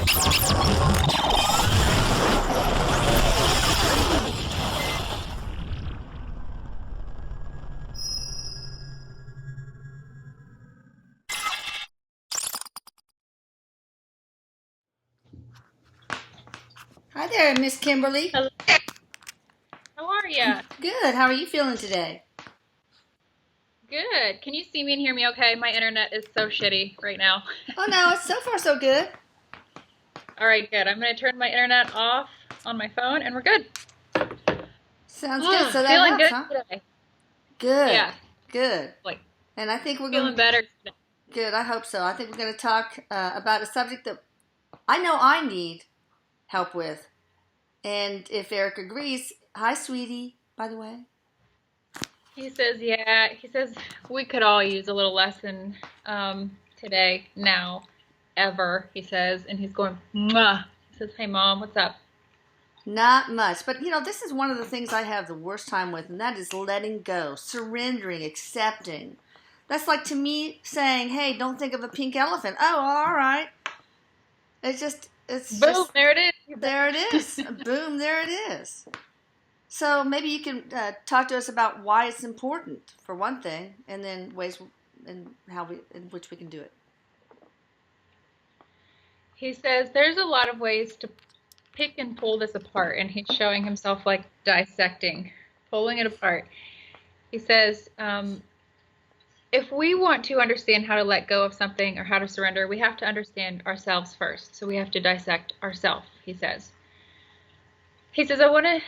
Hi there, Miss Kimberly. Hello. How are you? Good. How are you feeling today? Good. Can you see me and hear me okay? My internet is so shitty right now. Oh no, it's so far so good. All right, good. I'm going to turn my internet off on my phone and we're good. Sounds good. So that Feeling helps, good huh? today. Good. Yeah, Good. like And I think we're going feeling to, better today. good, I hope so. I think we're going to talk about a subject that I know I need help with. And if Eric agrees, hi, sweetie, by the way. He says, yeah, he says we could all use a little lesson today, now, ever, he says. And he's going, mwah. He says, hey, Mom, what's up? Not much. But, this is one of the things I have the worst time with, and that is letting go, surrendering, accepting. That's like to me saying, hey, don't think of a pink elephant. Oh, all right. It's Boom, just, there it is. there it is. Boom, there it is. So maybe you can talk to us about why it's important, for one thing, and then ways in which we can do it. He says there's a lot of ways to pick and pull this apart, and he's showing himself like dissecting, pulling it apart. He says, if we want to understand how to let go of something or how to surrender, we have to understand ourselves first. So we have to dissect ourselves, he says. He says, I want to.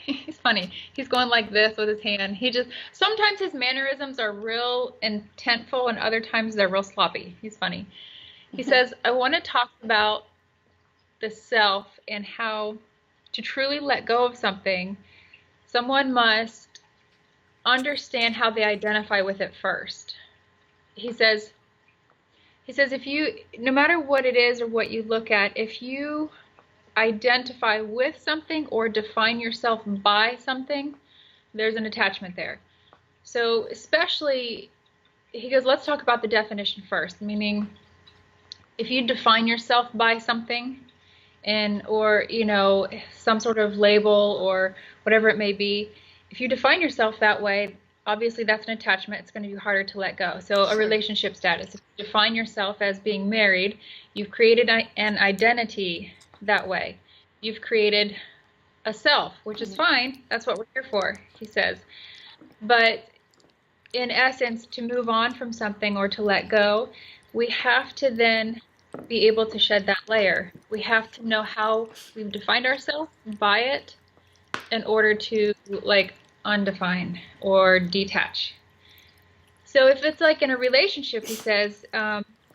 He's funny. He's going like this with his hand. Sometimes his mannerisms are real intentful and other times they're real sloppy. He's funny. He says, I want to talk about the self and how to truly let go of something, someone must understand how they identify with it first. He says if you, no matter what it is or what you look at, if you identify with something or define yourself by something, there's an attachment there. So especially, he goes, let's talk about the definition first, meaning if you define yourself by something, or some sort of label or whatever it may be, if you define yourself that way, obviously that's an attachment. It's going to be harder to let go. So a relationship status, if you define yourself as being married, you've created an identity that way. You've created a self, which is fine. That's what we're here for, he says. But in essence, to move on from something or to let go, we have to then be able to shed that layer. We have to know how we've defined ourselves by it in order to undefine or detach. So if it's like in a relationship, he says,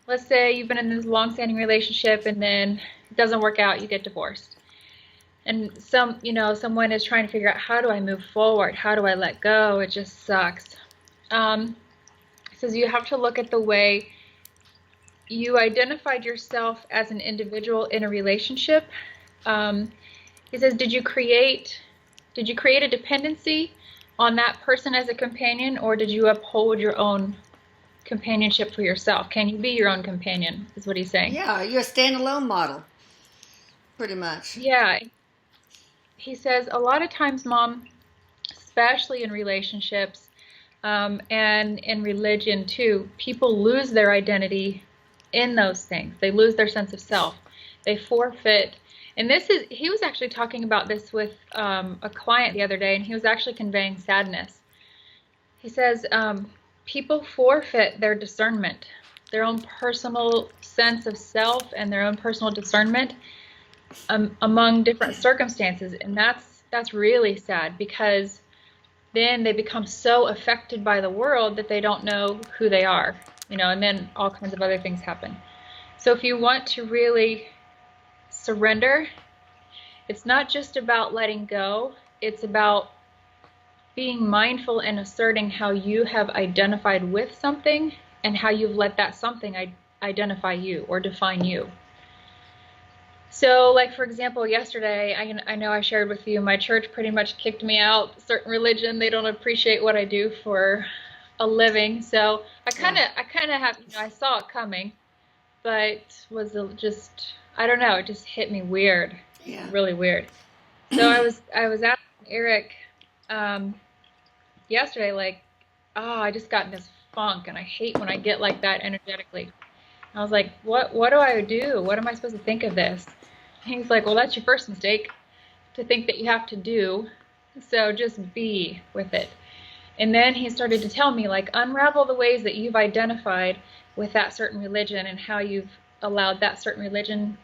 let's say you've been in this long-standing relationship and then it doesn't work out, you get divorced. And someone is trying to figure out, how do I move forward? How do I let go? It just sucks. Says you have to look at the way you identified yourself as an individual in a relationship. He says, did you create a dependency on that person as a companion, or did you uphold your own companionship for yourself? Can you be your own companion, is what he's saying. Yeah, you're a standalone model, pretty much. Yeah. He says a lot of times, Mom, especially in relationships, and in religion too, people lose their identity in those things. They lose their sense of self. They forfeit. And he was actually talking about this with a client the other day, and he was actually conveying sadness. He says people forfeit their discernment, their own personal sense of self and their own personal discernment among different circumstances. And that's really sad, because then they become so affected by the world that they don't know who they are, and then all kinds of other things happen. So if you want to really surrender, it's not just about letting go, it's about being mindful and asserting how you have identified with something and how you've let that something identify you or define you. So, like, for example, yesterday, I know I shared with you, my church pretty much kicked me out. Certain religion, they don't appreciate what I do for a living. So I kind of have, I saw it coming. but was just, I don't know, it just hit me weird, Yeah. really weird. So I was asking Erik yesterday, like, oh, I just got in this funk, and I hate when I get like that energetically. I was like, what do I do? What am I supposed to think of this? And he's like, well, that's your first mistake, to think that you have to do. So just be with it. And then he started to tell me, like, unravel the ways that you've identified with that certain religion and how you've allowed that certain religion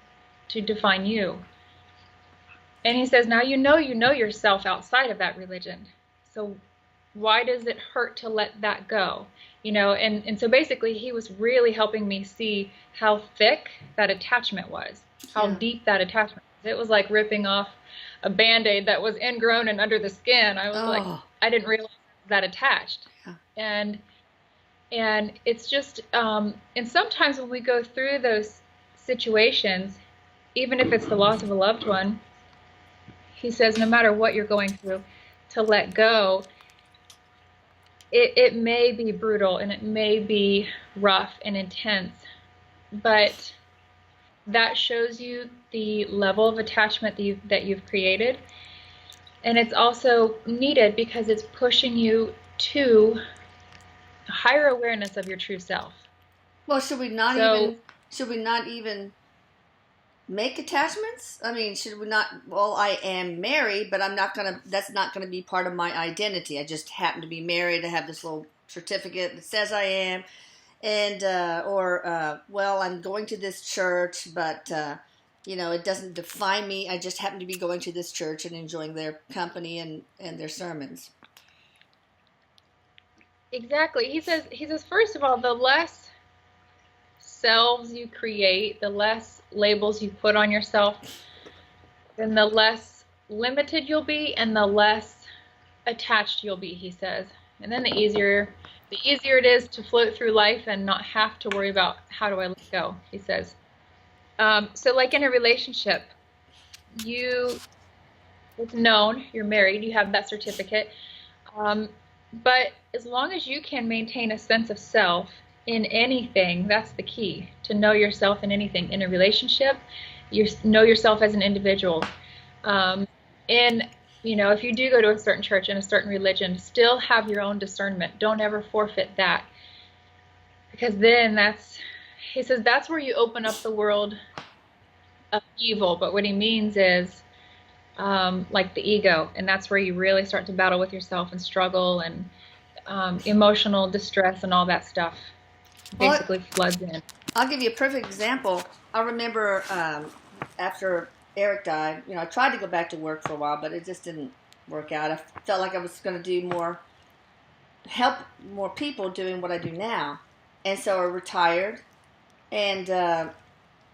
to define you. And he says, now you know yourself outside of that religion. So why does it hurt to let that go? You know, and so basically he was really helping me see how thick that attachment was, how deep that attachment was. It was like ripping off a Band-Aid that was ingrown and under the skin. I was like, I didn't realize that attached. And it's just, and sometimes when we go through those situations, even if it's the loss of a loved one, he says, no matter what you're going through, to let go. It may be brutal and it may be rough and intense, but that shows you the level of attachment that you've created. And it's also needed because it's pushing you to higher awareness of your true self. Well, should we not even make attachments? I mean, should we not? Well, I am married, but that's not gonna be part of my identity. I just happen to be married. I have this little certificate that says I am, and well, I'm going to this church, but it doesn't define me. I just happen to be going to this church and enjoying their company and their sermons. Exactly. He says first of all, the less selves you create, the less labels you put on yourself, then the less limited you'll be and the less attached you'll be, he says. And then the easier it is to float through life and not have to worry about how do I let go, he says. So like in a relationship, it's known, you're married, you have that certificate. But as long as you can maintain a sense of self in anything, that's the key, to know yourself in anything. In a relationship, you know yourself as an individual. And, if you do go to a certain church and a certain religion, still have your own discernment. Don't ever forfeit that. Because then he says, that's where you open up the world of evil. But what he means is, like the ego, and that's where you really start to battle with yourself and struggle and emotional distress and all that stuff basically floods in. I'll give you a perfect example. I remember after Erik died, I tried to go back to work for a while, but it just didn't work out. I felt like I was going to help more people doing what I do now. And so I retired, and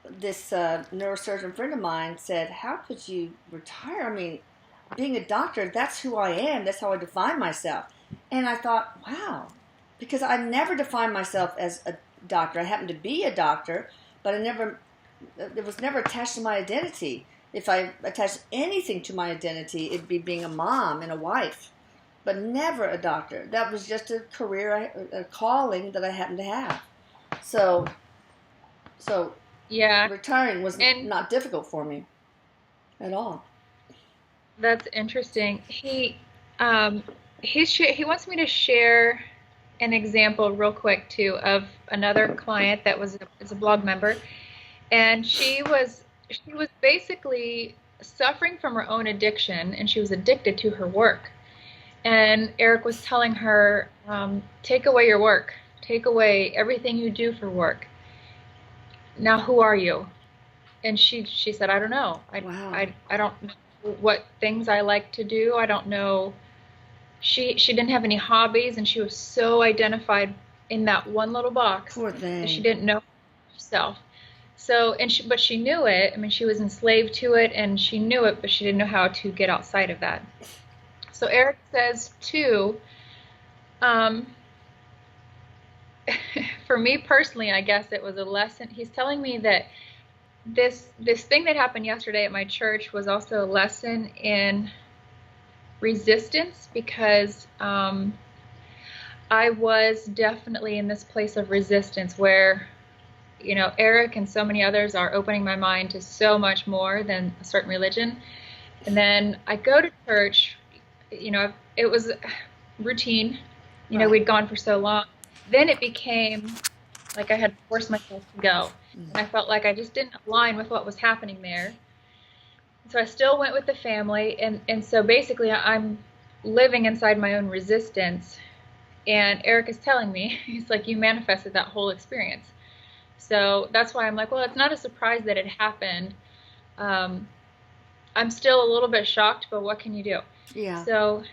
this neurosurgeon friend of mine said, how could you retire? I mean, being a doctor, that's who I am. That's how I define myself. And I thought, wow, because I never defined myself as a doctor. I happened to be a doctor, but it was never attached to my identity. If I attached anything to my identity, it'd be being a mom and a wife, but never a doctor. That was just a career, a calling that I happened to have. So yeah, retiring was not difficult for me at all. That's interesting. He wants me to share an example real quick too of another client that is a blog member, and she was basically suffering from her own addiction, and she was addicted to her work. And Erik was telling her, take away your work, take away everything you do for work. Now, who are you? And she said, I don't know. I don't know what things I like to do. I don't know. She didn't have any hobbies, and she was so identified in that one little box. Poor thing. That she didn't know herself. So, but she knew it. I mean, she was enslaved to it, and she knew it, but she didn't know how to get outside of that. So Erik says too, for me personally, I guess it was a lesson. He's telling me that this thing that happened yesterday at my church was also a lesson in resistance, because I was definitely in this place of resistance where, Eric and so many others are opening my mind to so much more than a certain religion. And then I go to church, it was routine. Right. We'd gone for so long. Then it became like I had forced myself to go. And I felt like I just didn't align with what was happening there. So I still went with the family. And so basically I'm living inside my own resistance. And Erik is telling me, he's like, you manifested that whole experience. So that's why I'm like, well, it's not a surprise that it happened. I'm still a little bit shocked, but what can you do? Yeah. So,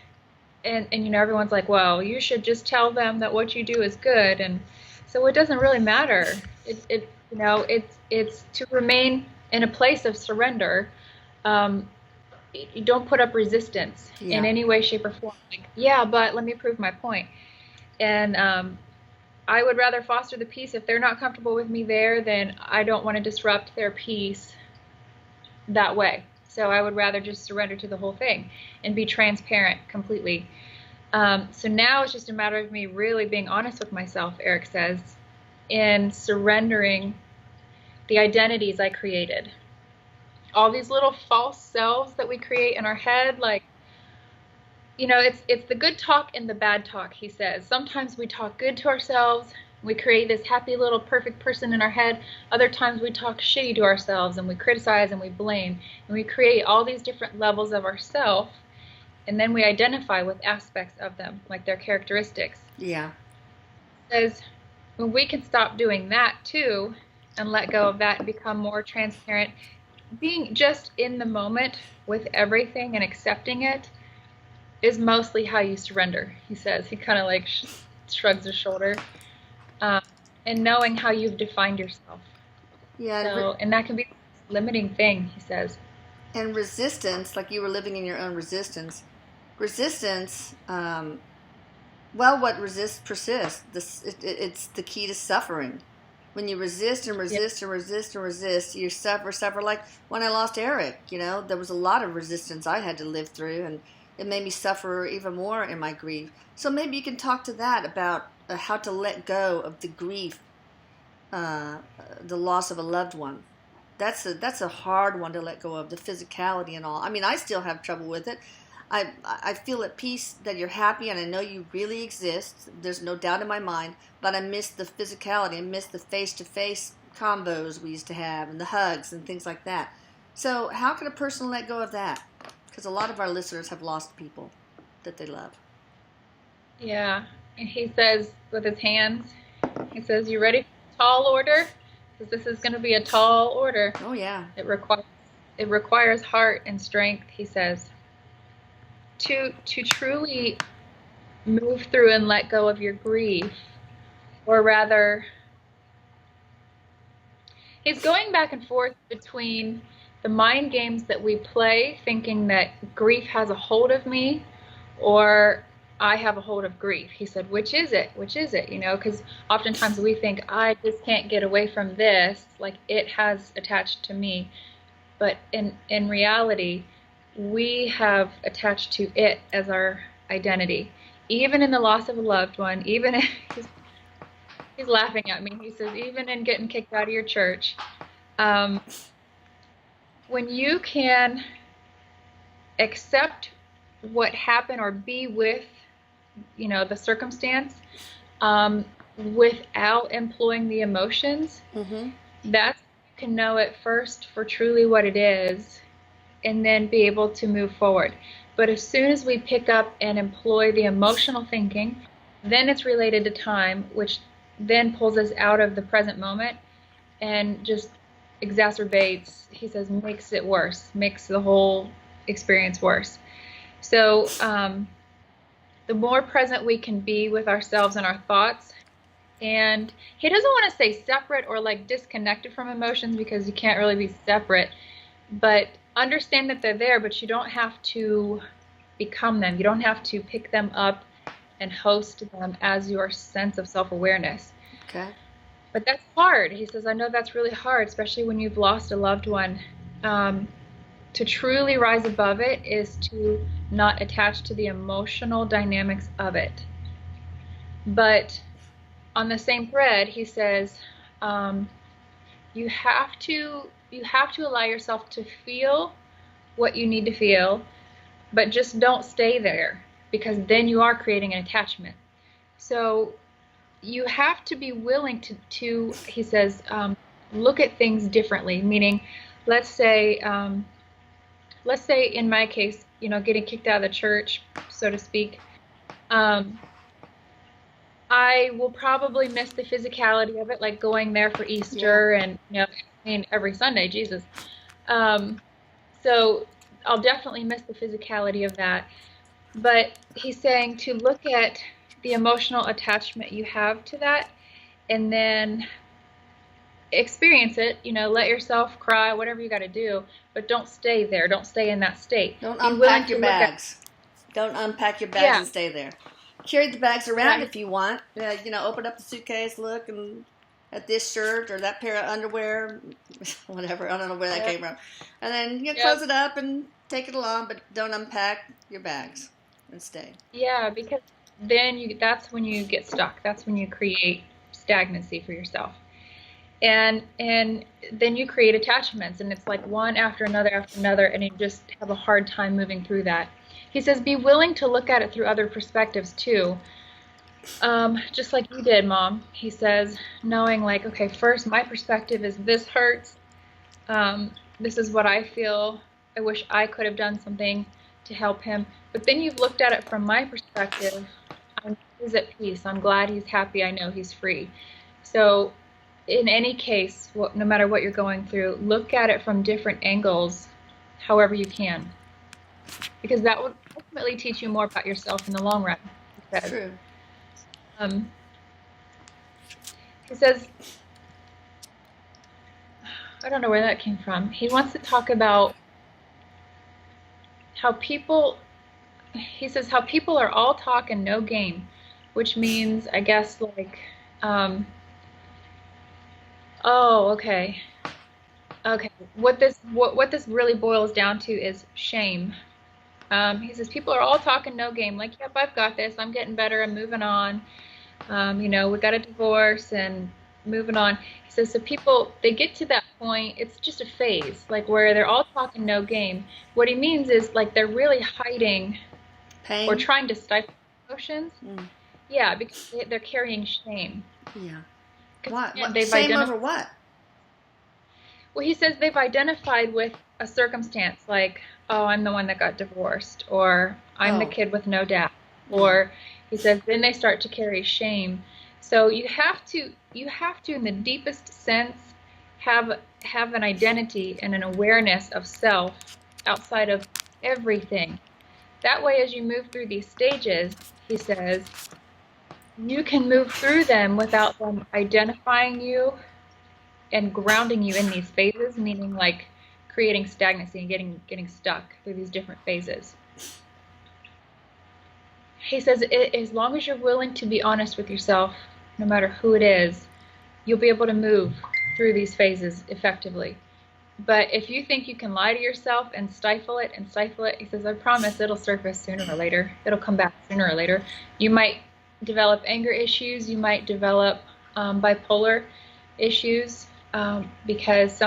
and everyone's like, well, you should just tell them that what you do is good. And so it doesn't really matter. It's to remain in a place of surrender. You don't put up resistance in any way, shape, or form. Like, yeah, but let me prove my point. And I would rather foster the peace. If they're not comfortable with me there, then I don't want to disrupt their peace that way. So I would rather just surrender to the whole thing and be transparent completely. So now it's just a matter of me really being honest with myself, Erik says, in surrendering the identities I created. All these little false selves that we create in our head, like, it's the good talk and the bad talk, he says. Sometimes we talk good to ourselves. We create this happy little perfect person in our head. Other times we talk shitty to ourselves and we criticize and we blame. And we create all these different levels of ourself. And then we identify with aspects of them, like their characteristics. Yeah. He says, when we can stop doing that too and let go of that and become more transparent, being just in the moment with everything and accepting it is mostly how you surrender, he says. He kind of like shrugs his shoulder. And knowing how you've defined yourself. Yeah. So, and that can be a limiting thing, he says. And resistance, like you were living in your own resistance. Resistance, what resists persists. It's the key to suffering. When you resist and resist and resist and resist, you suffer. Like when I lost Erik, there was a lot of resistance I had to live through, and it made me suffer even more in my grief. So maybe you can talk to that about how to let go of the grief, the loss of a loved one. That's a hard one to let go of, the physicality and all. I mean, I still have trouble with it. I feel at peace that you're happy, and I know you really exist. There's no doubt in my mind. But I miss the physicality. I miss the face-to-face combos we used to have, and the hugs and things like that. So how can a person let go of that? Because a lot of our listeners have lost people that they love. Yeah. And he says with his hands, he says, you ready for the tall order? Because this is going to be a tall order. Oh, yeah. It requires heart and strength, he says. To truly move through and let go of your grief, or rather, he's going back and forth between the mind games that we play, thinking that grief has a hold of me, or I have a hold of grief. He said, which is it? Which is it? Because oftentimes we think, I just can't get away from this, like it has attached to me. But in reality, we have attached to it as our identity. Even in the loss of a loved one, even if he's laughing at me. He says, even in getting kicked out of your church, when you can accept what happened or be with, the circumstance, without employing the emotions, that's, you can know it first for truly what it is, and then be able to move forward. But as soon as we pick up and employ the emotional thinking, then it's related to time, which then pulls us out of the present moment and just exacerbates, he says, makes it worse, makes the whole experience worse. So the more present we can be with ourselves and our thoughts, and he doesn't want to say separate or like disconnected from emotions, because you can't really be separate, but understand that they're there, but you don't have to become them. You don't have to pick them up and host them as your sense of self-awareness. Okay. But that's hard. He says, I know that's really hard, especially when you've lost a loved one. To truly rise above it is to not attach to the emotional dynamics of it. But on the same thread, he says, you have to allow yourself to feel what you need to feel, but just don't stay there, because then you are creating an attachment. So you have to be willing to he says, look at things differently. Meaning, let's say in my case, getting kicked out of the church, so to speak, I will probably miss the physicality of it, like going there for Easter and every Sunday, Jesus. So I'll definitely miss the physicality of that. But he's saying to look at the emotional attachment you have to that, and then experience it, let yourself cry, whatever you got to do, but don't stay there. Don't stay in that state. Don't Be unpack your bags. Don't unpack your bags and stay there. Carry the bags around if you want. Open up the suitcase, look at this shirt or that pair of underwear, whatever. I don't know where that came from. And then close it up and take it along, but don't unpack your bags and stay. Yeah, because then that's when you get stuck. That's when you create stagnancy for yourself. And then you create attachments, and it's like one after another, and you just have a hard time moving through that. He says, be willing to look at it through other perspectives too. Just like you did, Mom. He says, knowing like, okay, first my perspective is this hurts. This is what I feel. I wish I could have done something to help him. But then you've looked at it from my perspective. He's at peace. I'm glad he's happy. I know he's free. So in any case, no matter what you're going through, look at it from different angles, however you can. Because that will ultimately teach you more about yourself in the long run. He says. True. He says, I don't know where that came from. He wants to talk about how people are all talk and no game, which means, I guess, like, okay. What this really boils down to is shame. He says people are all talking no game. Like, yep, I've got this. I'm getting better. I'm moving on. We got a divorce and moving on. He says, so people, they get to that point. It's just a phase, like where they're all talking no game. What he means is like they're really hiding pain or trying to stifle emotions. Yeah, because they're carrying shame. Yeah. What? Shame over what? Well, he says they've identified with a circumstance like, oh, I'm the one that got divorced, or I'm the kid with no dad, or he says then they start to carry shame. So you have to in the deepest sense have an identity and an awareness of self outside of everything. That way, as you move through these stages, he says, you can move through them without them identifying you and grounding you in these phases, meaning like creating stagnancy and getting stuck through these different phases. He says, as long as you're willing to be honest with yourself, no matter who it is, you'll be able to move through these phases effectively. But if you think you can lie to yourself and stifle it, he says, I promise it'll surface sooner or later. It'll come back sooner or later. You might develop anger issues. You might develop bipolar issues because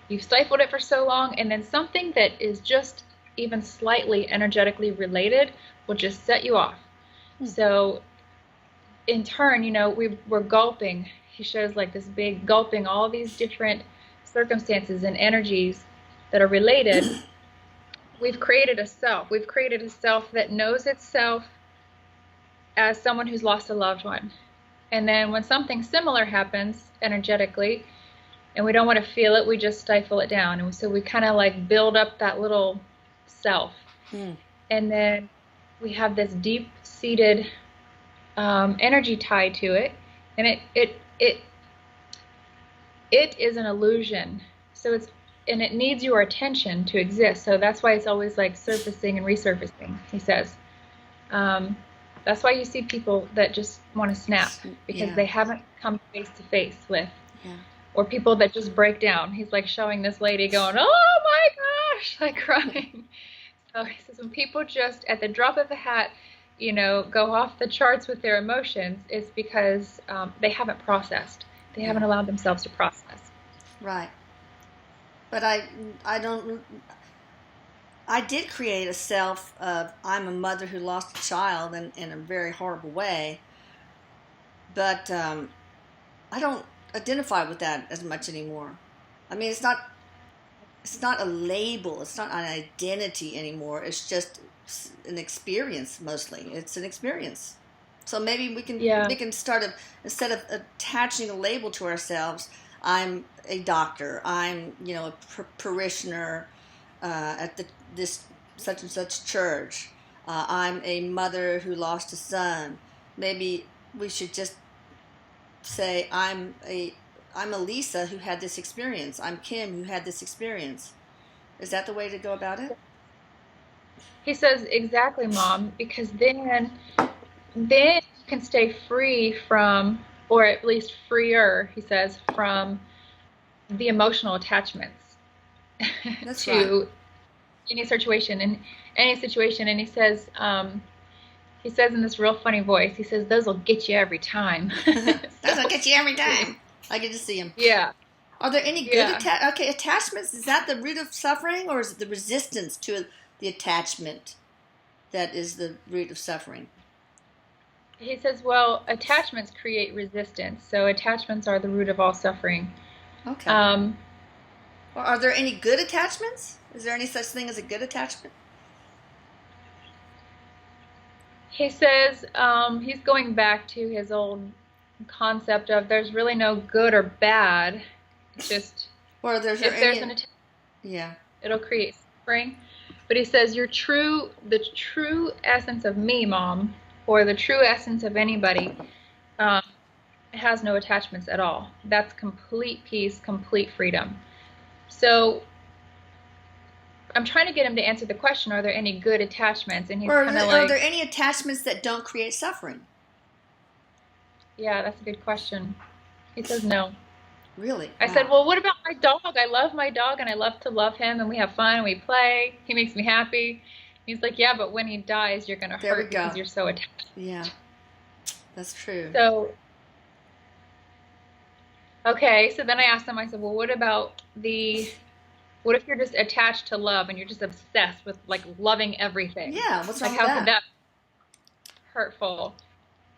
you've stifled it for so long, and then something that is just even slightly energetically related will just set you off. So in turn, we're gulping. He shows like this big gulping all these different circumstances and energies that are related. We've created a self. We've created a self that knows itself as someone who's lost a loved one. And then when something similar happens energetically, and we don't want to feel it, we just stifle it down. And so we kind of like build up that little self. And then we have this deep-seated energy tied to it. And it is an illusion. So it needs your attention to exist. So that's why it's always like surfacing and resurfacing, he says. That's why you see people that just want to snap because they haven't come face to face with, or people that just break down. He's like showing this lady going, oh my gosh, like crying. So he says when people just at the drop of a hat, go off the charts with their emotions, it's because they haven't processed. They haven't allowed themselves to process. Right. But I don't. I did create a self of I'm a mother who lost a child in a very horrible way, but I don't identify with that as much anymore. I mean, it's not a label. It's not an identity anymore. It's just an experience mostly. It's an experience. So maybe Yeah. we can start instead of attaching a label to ourselves. I'm a doctor. I'm a parishioner at this such and such church. I'm a mother who lost a son. Maybe we should just say I'm a Lisa who had this experience. I'm Kim who had this experience. Is that the way to go about it? He says, exactly, Mom, because then you can stay free from, or at least freer, he says, from the emotional attachments That's right. to any situation. And he says in this real funny voice, he says, those will get you every time. That's what So, gets you every time. I get to see him. yeah, Are there any good yeah. attachments? Is that the root of suffering, or is it the resistance to the attachment that is the root of suffering? He says, well, attachments create resistance. So attachments are the root of all suffering. Okay. Um, Or are there any good attachments? Is there any such thing as a good attachment? he says he's going back to his old concept of there's really no good or bad. It's just Or is there if there's an any? attachment, Yeah. it'll create suffering. But he says the true essence of me, Mom, or the true essence of anybody, um, has no attachments at all. That's complete peace, complete freedom. So I'm trying to get him to answer the question, are there any good attachments? And he's Or kind of are there like, any attachments that don't create suffering? yeah, that's a good question. He says no. Really? I said, Wow. well, what about my dog? I love my dog and I love to love him and we have fun and we play. He makes me happy. He's like, yeah, but when he dies, you're going to There we hurt because go. you're so attached. Yeah, that's true. So, okay. So then I asked him, I said, well, what if you're just attached to love and you're just obsessed with like loving everything? Yeah, what's Like, wrong with how could that? that be hurtful?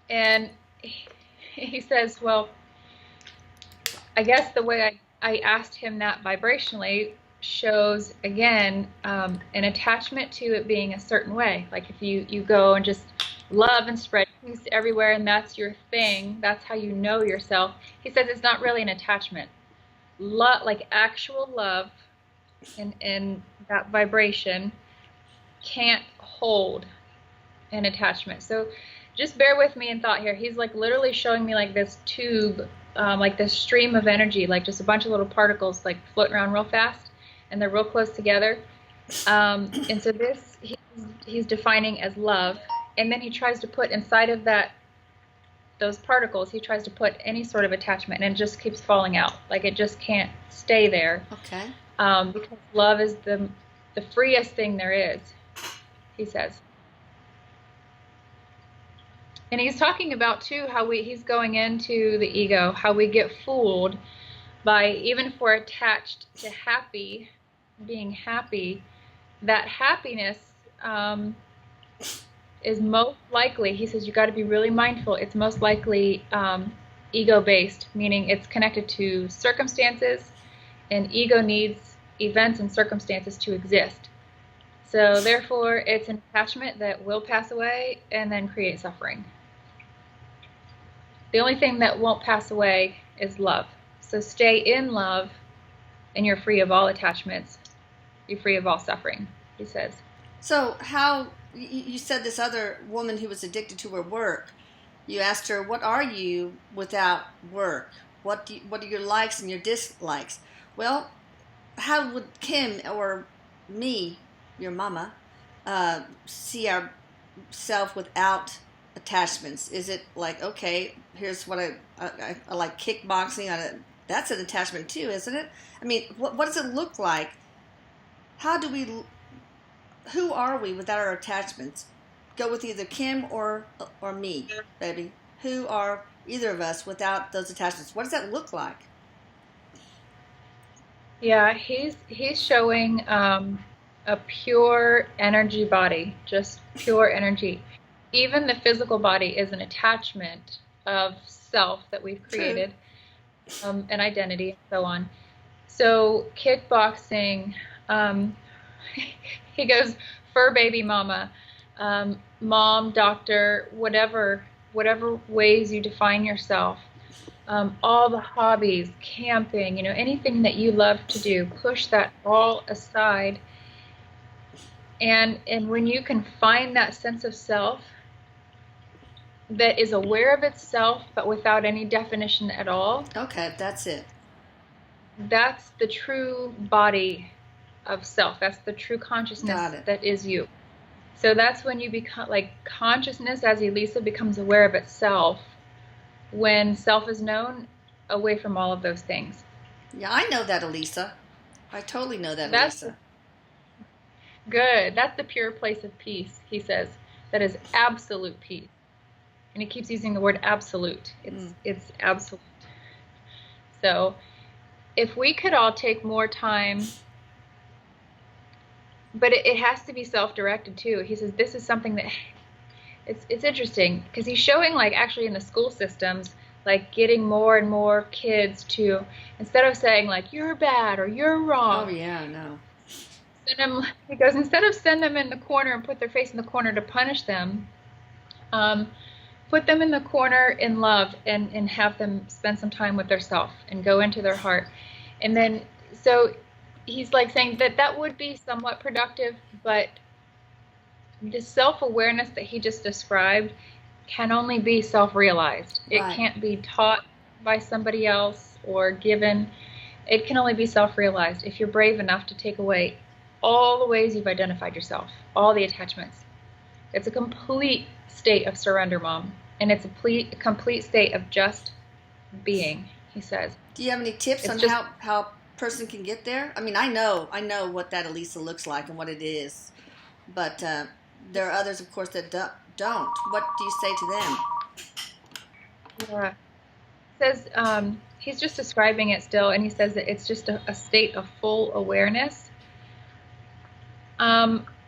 And he says, well, I guess the way I asked him that vibrationally shows again an attachment to it being a certain way. Like if you go and just love and spread peace everywhere and that's your thing, that's how you know yourself. He says it's not really an attachment. Love, like actual love and that vibration can't hold an attachment. So just bear with me in thought here. He's like literally showing me like this tube, like this stream of energy, like just a bunch of little particles like floating around real fast, and they're real close together. And so this he's defining as love, and then he tries to put inside of those particles, he tries to put any sort of attachment, and it just keeps falling out. Like it just can't stay there. Okay. Because love is the freest thing there is, he says. And he's talking about too how he's going into the ego, how we get fooled by, even if we're attached to being happy, that happiness is most likely, he says, you got to be really mindful. It's most likely ego-based, meaning it's connected to circumstances, and ego needs events and circumstances to exist. So therefore, it's an attachment that will pass away and then create suffering. The only thing that won't pass away is love. So stay in love, and you're free of all attachments. You're free of all suffering, he says. So how you said this other woman who was addicted to her work, you asked her, what are you without work? What are your likes and your dislikes? Well, how would Kim or me, your mama, see ourself without attachments? Is it like, okay, here's what I like kickboxing. That's an attachment too, isn't it? I mean, what does it look like? Who are we without our attachments? Go with either Kim or me, baby. Who are either of us without those attachments? What does that look like? Yeah, he's showing a pure energy body, just pure energy. Even the physical body is an attachment of self that we've True. created, an identity, and so on. So kickboxing, um, he goes fur baby mama, mom, doctor, whatever ways you define yourself. All the hobbies, camping, anything that you love to do, push that all aside. And when you can find that sense of self that is aware of itself but without any definition at all, Okay, that's it. that's the true body of self. That's the true Got consciousness it. that is you. So that's when you become like consciousness, as Elisa becomes aware of itself, when self is known away from all of those things. Yeah, I know that, Elisa. I totally know that, That's the Elisa. good. That's the pure place of peace, he says. That is absolute peace. And he keeps using the word absolute. It's absolute. So if we could all take more time, but it has to be self-directed too. He says this is something that it's interesting because he's showing like actually in the school systems, like getting more and more kids to, instead of saying like you're bad or you're Oh, wrong, yeah, no. send them, he goes, instead of send them in the corner and put their face in the corner to punish them, um, put them in the corner in love and have them spend some time with their self and go into their heart. And then, so he's like saying that that would be somewhat productive, but the self-awareness that he just described can only be self-realized. It Right. can't be taught by somebody else or given. It can only be self-realized if you're brave enough to take away all the ways you've identified yourself, all the attachments. It's a complete state of surrender, Mom. And it's a complete state of just being, he says. Do you have any tips It's on just, how a person can get there? I mean, I know what that Elisa looks like and what it is, but there are others, of course, that don't. What do you say to them? yeah. He says, he's just describing it still, and he says that it's just a state of full awareness,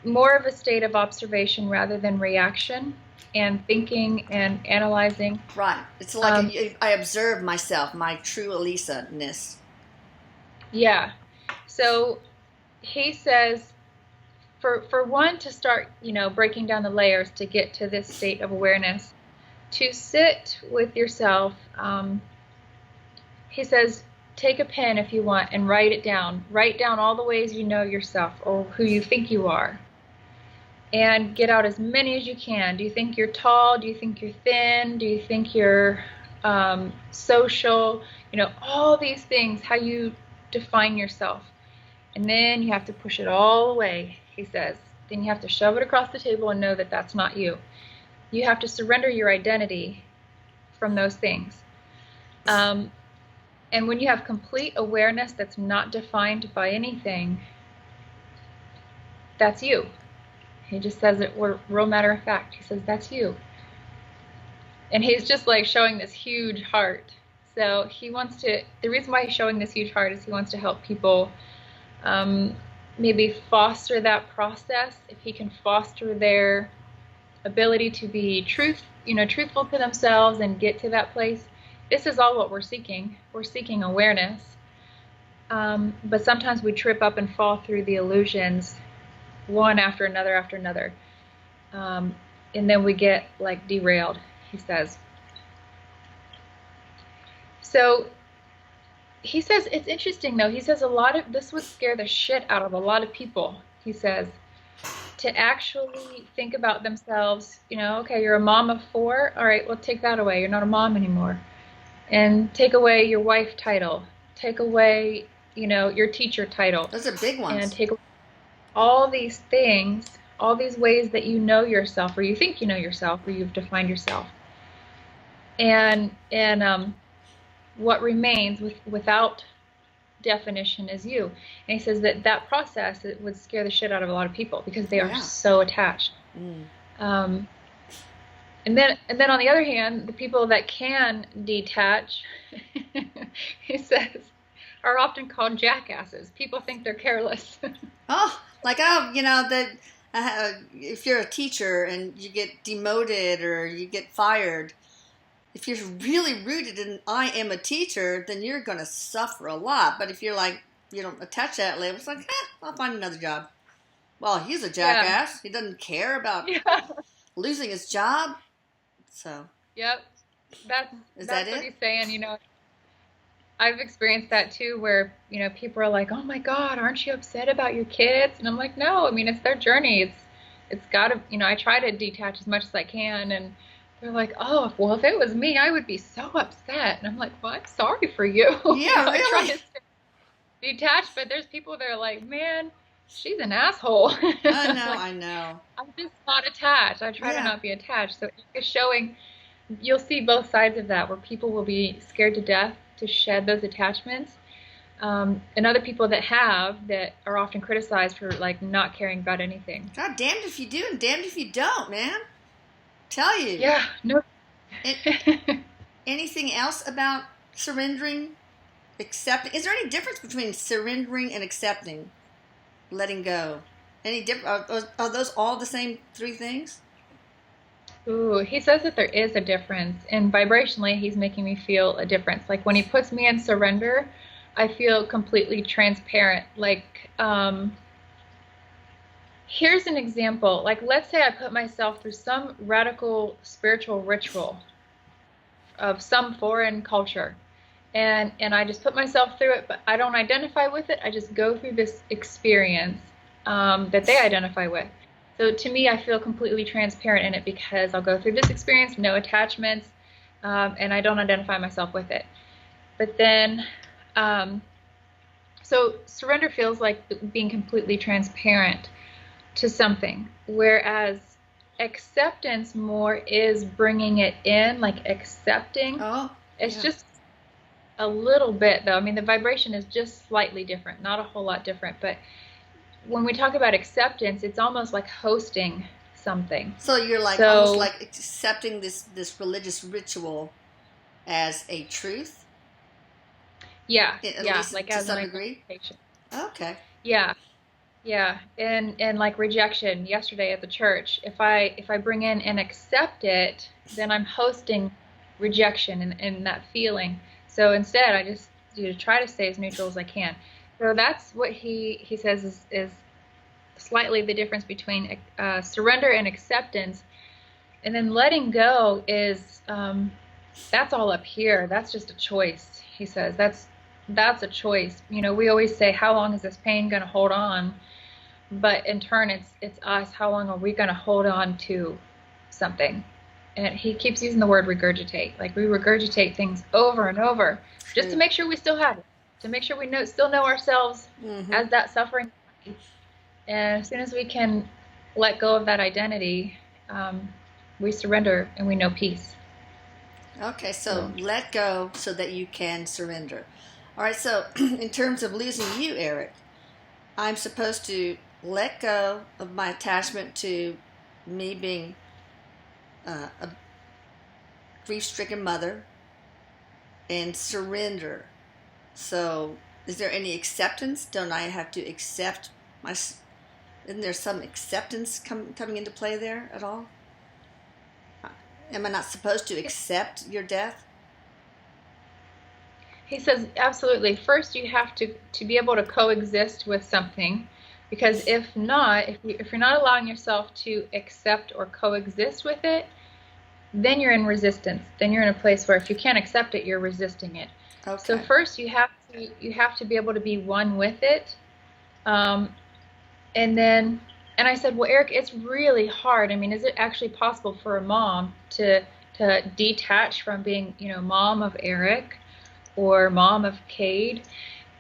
more of a state of observation rather than reaction and thinking and analyzing. Right. It's like Um, I observe myself, my true Elisa-ness. yeah. So he says, for one to start, breaking down the layers to get to this state of awareness, to sit with yourself. He says, take a pen if you want and write it down. Write down all the ways you know yourself or who you think you are. And get out as many as you can. Do you think you're tall? Do you think you're thin? Do you think you're social? All these things, how you define yourself. And then you have to push it all away, he says. Then you have to shove it across the table and know that that's not you. You have to surrender your identity from those things. And when you have complete awareness that's not defined by anything, that's you. He just says it real matter of fact. He says, that's you. And he's just like showing this huge heart. So the reason why he's showing this huge heart is he wants to help people maybe foster that process. If he can foster their ability to be truthful to themselves and get to that place. This is all what we're seeking. We're seeking awareness. But sometimes we trip up and fall through the illusions one after another. And then we get like derailed, he says. So he says, it's interesting though, he says this would scare the shit out of a lot of people, he says, to actually think about themselves, okay, you're a mom of 4, all right, well, take that away, you're not a mom anymore. And take away your wife title, take away, your teacher title. Those are big ones. And take away all these things, all these ways that you know yourself, or you think you know yourself, or you've defined yourself. And what remains without definition is you. And he says that process, it would scare the shit out of a lot of people because they are so attached. And then on the other hand, the people that can detach, he says, are often called jackasses. People think they're careless. Oh, like, oh, that if you're a teacher and you get demoted or you get fired, if you're really rooted in I am a teacher, then you're going to suffer a lot. But if you're like, you don't attach that label, it's like, I'll find another job. Well, he's a Yeah. jackass. He doesn't care about Yeah. losing his job. So, Yep. That's is that that's what it? he's saying, I've experienced that too where, people are like, "Oh my God, aren't you upset about your kids?" And I'm like, "No, I mean, it's their journey. It's got to, I try to detach as much as I can." And they're like, "Oh, well, if it was me, I would be so upset." And I'm like, "Well, I'm sorry for you." Yeah, I try really. to stay detached, but there's people that are like, "Man, she's an asshole." I know, Like, I know. I'm just not attached. I try to Yeah. not be attached. So it's showing, you'll see both sides of that, where people will be scared to death to shed those attachments, and other people that are often criticized for like not caring about anything. God, damned if you do and damned if you don't, man. Tell you. Yeah, no. And anything else about surrendering, accepting? Is there any difference between surrendering and accepting, letting go? Any different? Are those all the same three things? Ooh, he says that there is a difference, and vibrationally, he's making me feel a difference. Like when he puts me in surrender, I feel completely transparent. Like, here's an example. Like, let's say I put myself through some radical spiritual ritual of some foreign culture, and I just put myself through it, but I don't identify with it. I just go through this experience that they identify with. So to me, I feel completely transparent in it because I'll go through this experience, no attachments, and I don't identify myself with it. But then, um, so surrender feels like being completely transparent to something, whereas acceptance more is bringing it in, like accepting. Oh, It's yeah. just a little bit, though. I mean, the vibration is just slightly different, not a whole lot different. But when we talk about acceptance, it's almost like hosting something. So you're like almost So, like accepting this religious ritual as a truth, yeah, at yeah, least like to as an some degree. identification. Okay. Yeah, yeah. And like rejection yesterday at the church, if I bring in and accept it, then I'm hosting rejection and that feeling. So instead, I just try to stay as neutral as I can. So that's what he says is slightly the difference between surrender and acceptance. And then letting go is, that's all up here. That's just a choice. He says that's a choice. We always say, how long is this pain going to hold on? But in turn, it's us. How long are we going to hold on to something? And he keeps using the word regurgitate. Like we regurgitate things over and over just to True. make sure we still have it, to make sure we still know ourselves Mm-hmm. as that suffering. And as soon as we can let go of that identity, we surrender and we know peace. Okay, so So, let go so that you can surrender. All right, so in terms of losing you, Erik, I'm supposed to let go of my attachment to me being a grief stricken mother and surrender. So, is there any acceptance? Don't I have to accept my. Isn't there some acceptance coming into play there at all? Am I not supposed to accept your death? he says, absolutely. First, you have to be able to coexist with something, because if not, if you're not allowing yourself to accept or coexist with it, then you're in resistance. Then you're in a place where if you can't accept it, you're resisting it. So Okay. first, you have to be able to be one with it, um, and then. And I said, well, Erik, it's really hard. I mean, is it actually possible for a mom to detach from being, mom of Erik or mom of Cade?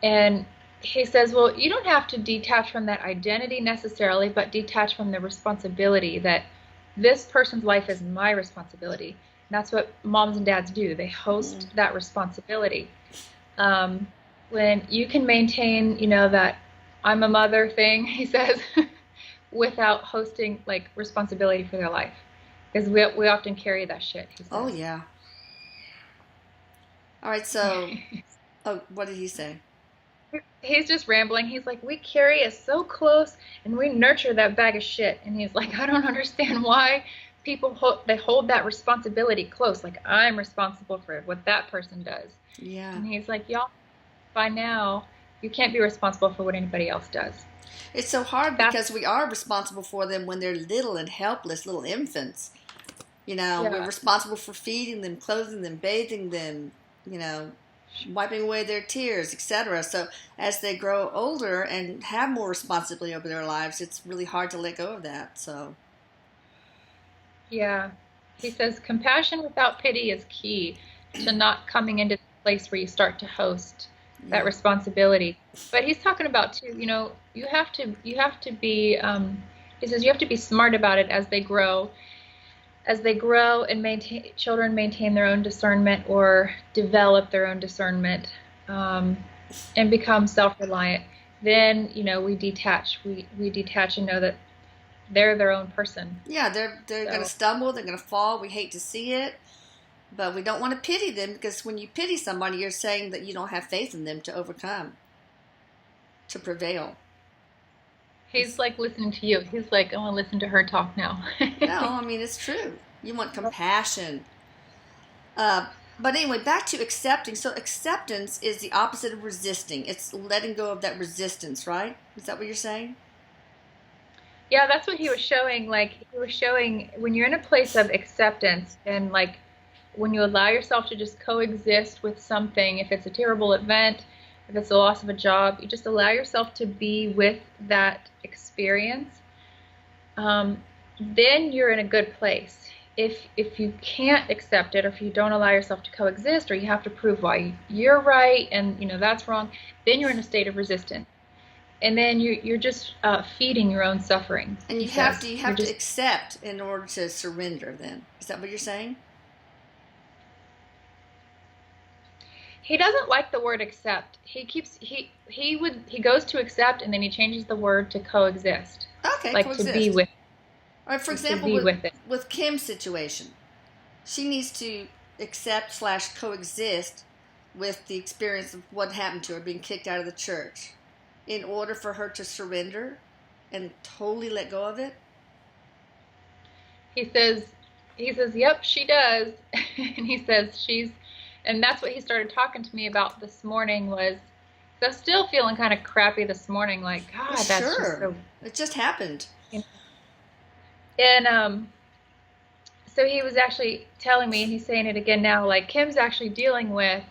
And he says, well, you don't have to detach from that identity necessarily, but detach from the responsibility that this person's life is my responsibility. And that's what moms and dads do. They host Mm. that responsibility. Um, when you can maintain, that I'm a mother thing, he says, without hosting like responsibility for their life. Because we often carry that shit, he Oh, says. yeah. All right, so, oh, what did he say? he's just rambling. He's like, we carry it so close and we nurture that bag of shit. And he's like, I don't understand why people they hold that responsibility close. Like I'm responsible for what that person does. Yeah. And he's like, y'all, by now, you can't be responsible for what anybody else does. It's so hard That's, because we are responsible for them when they're little and helpless, little infants. We're yeah, responsible for feeding them, clothing them, bathing them, you know, wiping away their tears, etc. So as they grow older and have more responsibility over their lives, it's really hard to let go of that. So yeah. He says compassion without pity is key to not coming into the place where you start to host that yeah, responsibility. But he's talking about too, you have to be he says you have to be smart about it as they grow and maintain their own discernment or develop their own discernment, and become self-reliant. Then we detach and know that they're their own person. yeah, they're going to So stumble, they're going to fall. We hate to see it, but we don't want to pity them because when you pity somebody, you're saying that you don't have faith in them to overcome, to prevail. he's like listening to you. He's like, I want to listen to her talk now. No, I mean it's true. You want compassion. Uh, but anyway, back to accepting. So acceptance is the opposite of resisting. It's letting go of that resistance, right? Is that what you're saying? Yeah, that's what he was showing. Like he was showing when you're in a place of acceptance and like when you allow yourself to just coexist with something, if it's a terrible event, if it's the loss of a job, you just allow yourself to be with that experience. Then you're in a good place. If you can't accept it, or if you don't allow yourself to coexist, or you have to prove why you're right and that's wrong, then you're in a state of resistance, and then you're just feeding your own suffering. And He says you you're have to just. accept in order to surrender. Then is that what you're saying? He doesn't like the word accept. He goes to accept and then he changes the word to coexist, Okay, like to be coexist. with All right. For to example, be with it. with Kim's situation, she needs to accept slash coexist with the experience of what happened to her being kicked out of the church in order for her to surrender and totally let go of it. He says, yep, she does. And he says and that's what he started talking to me about this morning was, I was still feeling kind of crappy this morning, like, Well, God, that's just sure. so, It just happened. you know. And so he was actually telling me, and he's saying it again now, like Kim's actually dealing with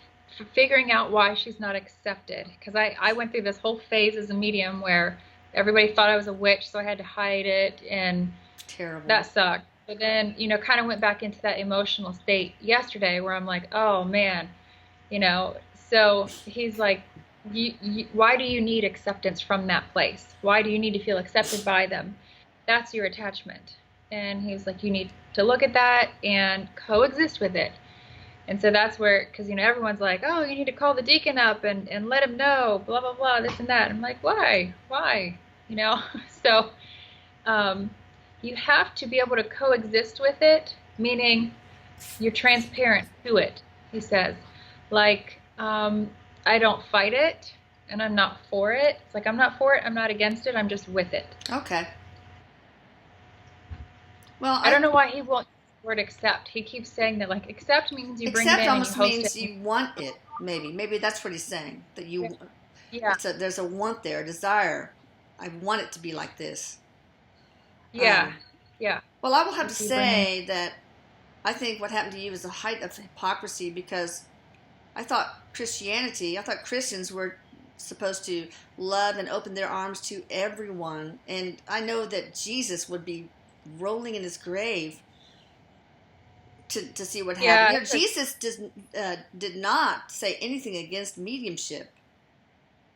figuring out why she's not accepted. Because I went through this whole phase as a medium where everybody thought I was a witch, so I had to hide it, and Terrible. that sucked. But then, kind of went back into that emotional state yesterday where I'm like, oh man, so he's like, why do you need acceptance from that place? Why do you need to feel accepted by them? That's your attachment. And he's like, you need to look at that and coexist with it. And so that's where, because, everyone's like, oh, you need to call the deacon up and let him know, blah, blah, blah, this and that. I'm like, why? Why? So um, you have to be able to coexist with it, meaning you're transparent to it, he says. Like, I don't fight it and I'm not for it. It's like, I'm not for it, I'm not against it, I'm just with it. Okay. Well, I don't know why he won't use the word accept. He keeps saying that, like, accept means you bring it accept in and you almost host means it. you want it. Maybe that's what he's saying. That you, Yeah, there's a want there, a desire. I want it to be like this. yeah, yeah. Well, I will have to You bring in. say that I think what happened to you is a height of hypocrisy because I thought Christians were supposed to love and open their arms to everyone. And I know that Jesus would be rolling in his grave to see what happened. Yeah, Jesus did not say anything against mediumship.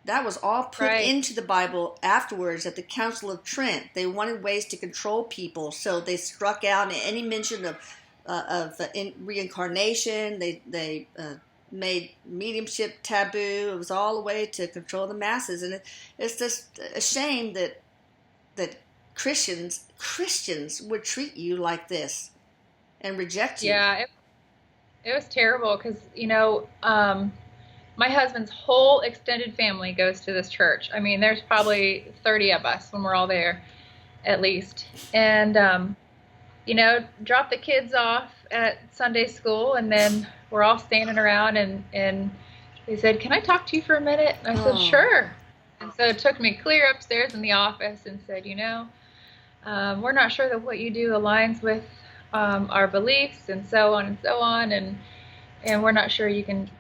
That was all put right. into the Bible afterwards at the Council of Trent. They wanted ways to control people, so they struck out any mention of reincarnation. They made mediumship taboo. It was all a way to control the masses, and it's just a shame that Christians would treat you like this and reject you. Yeah, it was terrible because, my husband's whole extended family goes to this church. I mean, there's probably 30 of us when we're all there, at least. And, drop the kids off at Sunday school, and then we're all standing around, and they said, "Can I talk to you for a minute?" And I said, "Sure." And so it took me clear upstairs in the office and said, we're not sure that what you do aligns with our beliefs and so on and so on, and we're not sure you can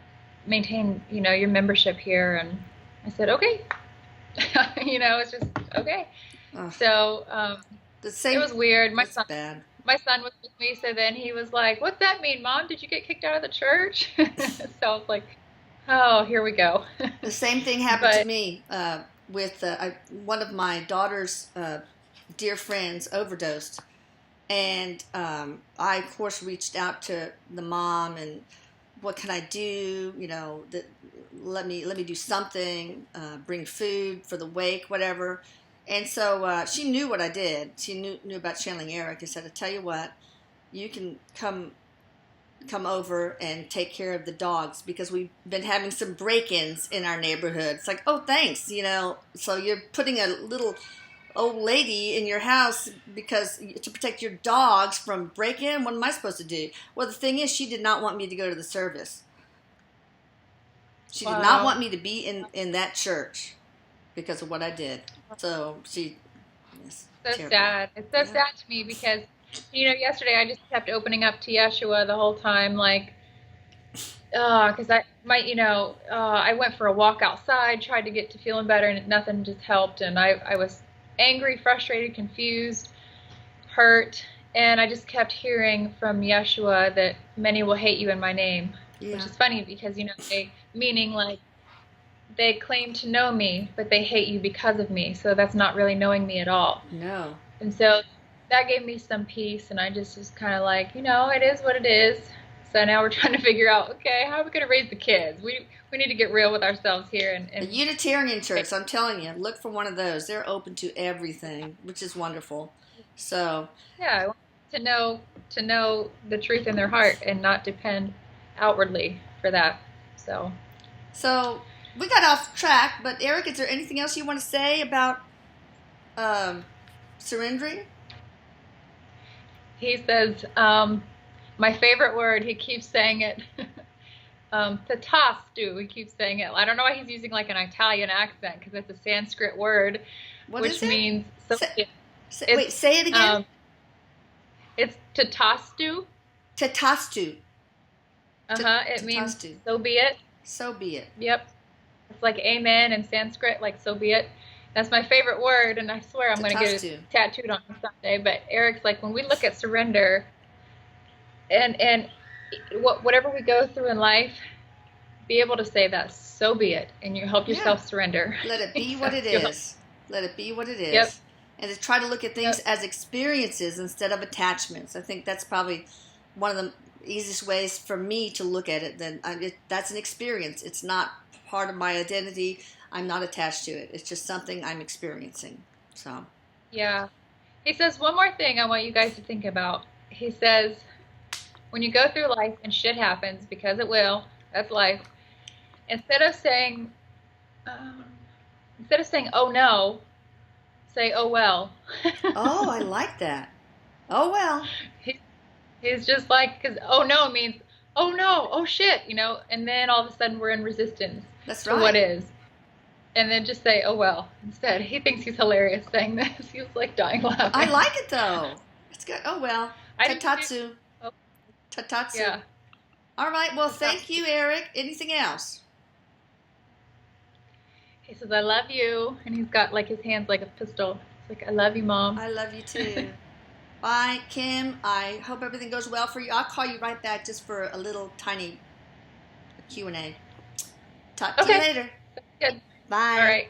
maintain, your membership here. And I said, okay. It's just okay. So it was weird. My son was with me, so then he was like, "What's that mean, Mom? Did you get kicked out of the church?" So I was like, "Oh, here we go." The same thing happened to me with one of my daughter's dear friends overdosed, and I of course reached out to the mom and, what can I do? Let me do something, bring food for the wake, whatever. And so she knew what I did. She knew about channeling Erik. I said, "I tell you what, you can come over and take care of the dogs, because we've been having some break-ins in our neighborhood." It's like, "Oh, thanks." So you're putting a little old lady in your house to protect your dogs from break-in. What am I supposed to do? Well, the thing is, she did not want me to go to the service. She did not want me to be in that church because of what I did. So she. So sad. It's so sad to me because, yesterday I just kept opening up to Yeshua the whole time, because I went for a walk outside, tried to get to feeling better, and nothing just helped. And I was angry, frustrated, confused, hurt, and I just kept hearing from Yeshua that many will hate you in my name, which is funny because, they claim to know me, but they hate you because of me. So that's not really knowing me at all. No. And so that gave me some peace, and I just was kind of like, it is what it is. So now we're trying to figure out, okay, how are we going to raise the kids? We need to get real with ourselves here. And a Unitarian church, I'm telling you, look for one of those. They're open to everything, which is wonderful. So yeah, I want to know the truth in their heart and not depend outwardly for that. So we got off track, but Erik, is there anything else you want to say about surrendering? He says, my favorite word, he keeps saying it, tatastu, he keeps saying it. I don't know why he's using like an Italian accent, because it's a Sanskrit word, which means... Wait, say it again. It's tatastu. Tatastu. It means so be it. So be it. Yep. It's like amen in Sanskrit, like so be it. That's my favorite word, and I swear I'm going to get it tattooed on me someday. But Erik's like, when we look at surrender, and whatever we go through in life, be able to say that, so be it, and you help yourself surrender. Let it be what it is. Let it be what it is. Yep. And to try to look at things as experiences instead of attachments. I think that's probably one of the easiest ways for me to look at it. That's an experience. It's not part of my identity. I'm not attached to it. It's just something I'm experiencing. So. Yeah. He says one more thing I want you guys to think about. He says, when you go through life and shit happens, because it will, that's life, instead of saying, oh no, say, oh well. Oh, I like that. Oh well. He's just like, because oh no means, oh no, oh shit, and then all of a sudden we're in resistance to what is. And then just say, oh well, instead. He thinks he's hilarious saying this. He's like dying laughing. I like it though. It's good. Oh well. Tatatsu. Tatatsu. Yeah. All right. Well, thank you, Erik. Anything else? He says, I love you. And he's got like his hands like a pistol. It's like, I love you, Mom. I love you too. Bye, Kim. I hope everything goes well for you. I'll call you right back just for a little tiny Q&A. Talk to you later. Good. Bye. All right.